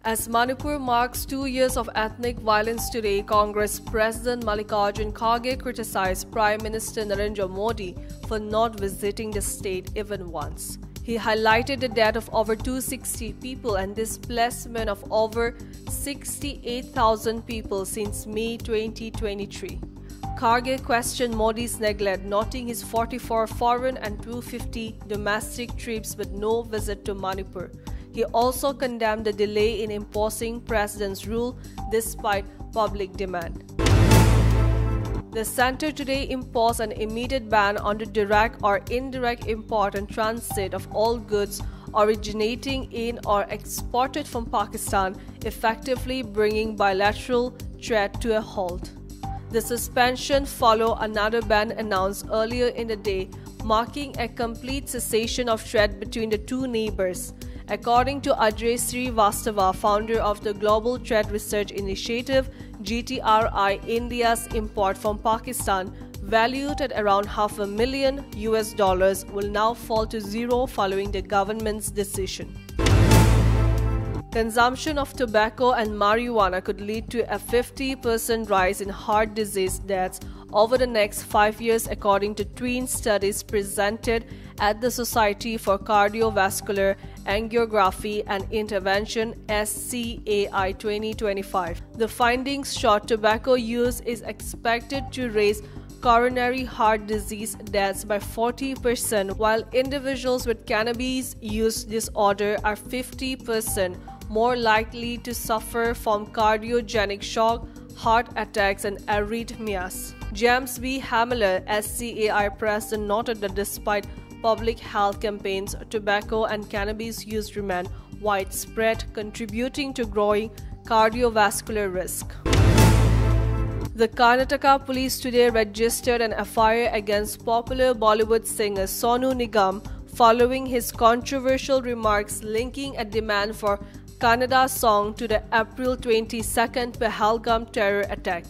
As Manipur marks 2 years of ethnic violence today, Congress President Mallikarjun Kharge criticized Prime Minister Narendra Modi for not visiting the state even once. He highlighted the death of over 260 people and displacement of over 68,000 people since May 2023. Kharge questioned Modi's neglect, noting his 44 foreign and 250 domestic trips but no visit to Manipur. He also condemned the delay in imposing President's rule despite public demand. The center today imposed an immediate ban on the direct or indirect import and transit of all goods originating in or exported from Pakistan, effectively bringing bilateral trade to a halt. The suspension followed another ban announced earlier in the day, marking a complete cessation of trade between the two neighbors. According to Ajay Srivastava, founder of the Global Trade Research Initiative (GTRI), India's import from Pakistan, valued at around $500,000 will now fall to zero following the government's decision. Consumption of tobacco and marijuana could lead to a 50% rise in heart disease deaths over the next 5 years, according to twin studies presented at the Society for Cardiovascular Angiography and Intervention (SCAI) 2025. The findings show tobacco use is expected to raise coronary heart disease deaths by 40%, while individuals with cannabis use disorder are 50% more likely to suffer from cardiogenic shock, heart attacks, and arrhythmias. James B. Hamler, SCAI president, noted that despite public health campaigns, tobacco and cannabis use remain widespread, contributing to growing cardiovascular risk. The Karnataka police today registered an FIR against popular Bollywood singer Sonu Nigam following his controversial remarks linking a demand for Kannada song to the April 22nd Pahalgam terror attack.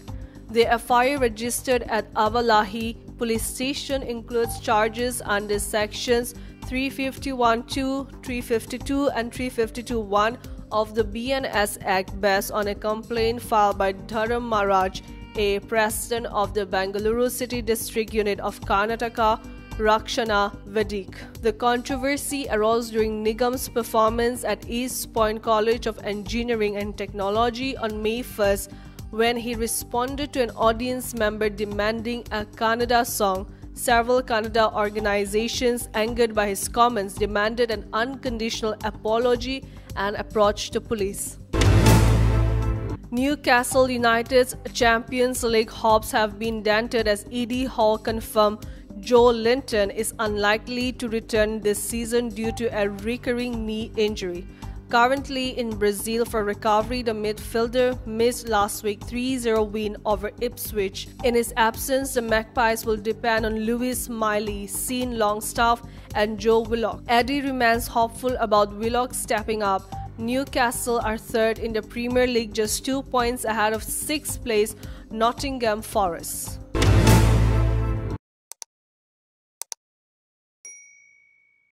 The FIR registered at Avalahi police station includes charges under sections 351(2), 352 and 352(1) of the BNS Act based on a complaint filed by Dharam Maharaj, a president of the Bengaluru City District Unit of Karnataka Rakshana Vedik. The controversy arose during Nigam's performance at East Point College of Engineering and Technology on May 1st, when he responded to an audience member demanding a Kannada song. Several Kannada organizations, angered by his comments, demanded an unconditional apology and approached the police. Newcastle United's Champions League hopes have been dented as Eddie Howe confirmed Joe Linton is unlikely to return this season due to a recurring knee injury. Currently in Brazil for recovery, the midfielder missed last week's 3-0 win over Ipswich. In his absence, the Magpies will depend on Lewis Miley, Sean Longstaff, and Joe Willock. Eddie remains hopeful about Willock stepping up. Newcastle are third in the Premier League, just 2 points ahead of 6th place Nottingham Forest.